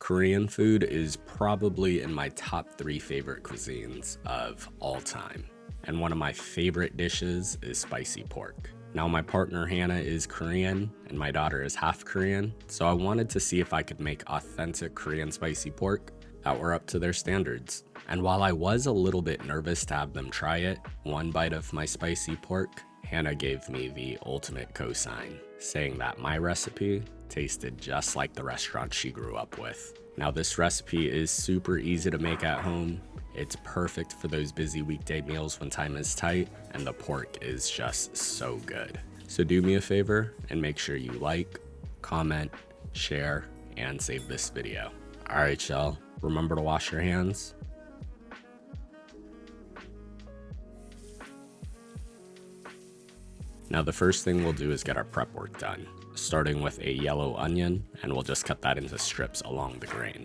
Korean food is probably in my top 3 favorite cuisines of all time. And one of my favorite dishes is spicy pork. Now my partner Hanna is Korean and my daughter is half Korean, so I wanted to see if I could make authentic Korean spicy pork that were up to their standards. And while I was a little bit nervous to have them try it, one bite of my spicy pork, Hanna gave me the ultimate cosign, saying that my recipe tasted just like the restaurant she grew up with. Now this recipe is super easy to make at home. It's perfect for those busy weekday meals when time is tight, and the pork is just so good. So do me a favor and make sure you like, comment, share, and save this video. Alright y'all, remember to wash your hands. Now the first thing we'll do is get our prep work done, starting with a yellow onion, and we'll just cut that into strips along the grain.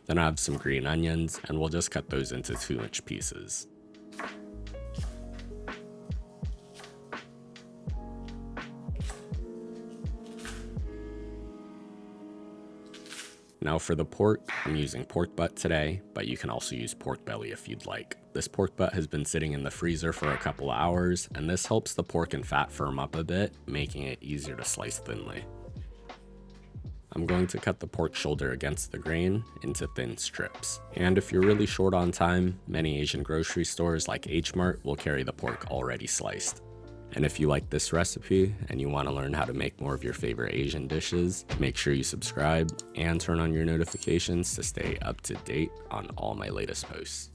Then I have some green onions, and we'll just cut those into 2-inch pieces. Now for the pork, I'm using pork butt today, but you can also use pork belly if you'd like. This pork butt has been sitting in the freezer for a couple of hours, and this helps the pork and fat firm up a bit, making it easier to slice thinly. I'm going to cut the pork shoulder against the grain into thin strips. And if you're really short on time, many Asian grocery stores like H Mart will carry the pork already sliced. And if you like this recipe and you want to learn how to make more of your favorite Asian dishes, make sure you subscribe and turn on your notifications to stay up to date on all my latest posts.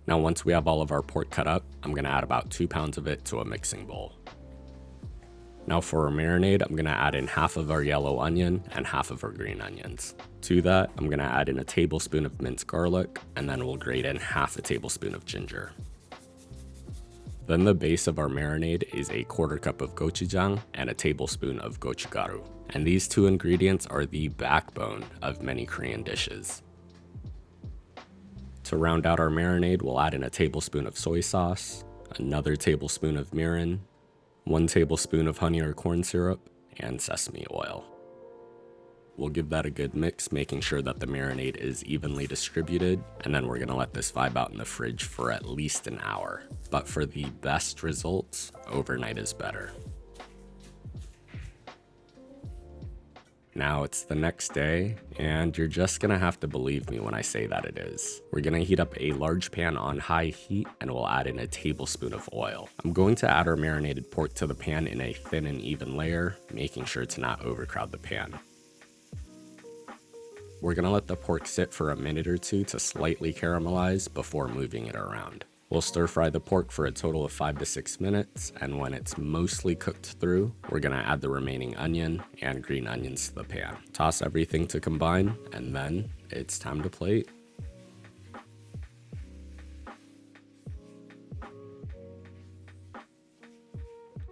Now once we have all of our pork cut up, I'm going to add about 2 pounds of it to a mixing bowl. Now for our marinade, I'm going to add in half of our yellow onion and half of our green onions. To that, I'm going to add in a tablespoon of minced garlic, and then we'll grate in half a tablespoon of ginger. Then the base of our marinade is a 1/4 cup of gochujang and a tablespoon of gochugaru. And these 2 ingredients are the backbone of many Korean dishes. To round out our marinade, we'll add in a tablespoon of soy sauce, another tablespoon of mirin, 1 tablespoon of honey or corn syrup, and sesame oil. We'll give that a good mix, making sure that the marinade is evenly distributed, and then we're going to let this vibe out in the fridge for at least an hour. But for the best results, overnight is better. Now it's the next day, and you're just gonna have to believe me when I say that it is. We're gonna heat up a large pan on high heat, and we'll add in a tablespoon of oil. I'm going to add our marinated pork to the pan in a thin and even layer, making sure to not overcrowd the pan. We're gonna let the pork sit for a minute or 2 to slightly caramelize before moving it around. We'll stir fry the pork for a total of 5 to 6 minutes, and when it's mostly cooked through, we're gonna add the remaining onion and green onions to the pan. Toss everything to combine, and then it's time to plate.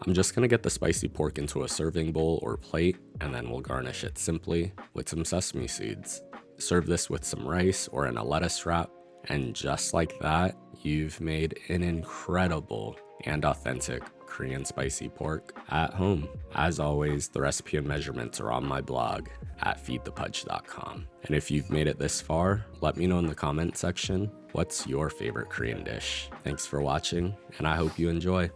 I'm just gonna get the spicy pork into a serving bowl or plate, and then we'll garnish it simply with some sesame seeds. Serve this with some rice or in a lettuce wrap, and just like that, you've made an incredible and authentic Korean spicy pork at home. As always, the recipe and measurements are on my blog at feedthepudge.com. And if you've made it this far, let me know in the comment section, what's your favorite Korean dish? Thanks for watching, and I hope you enjoy.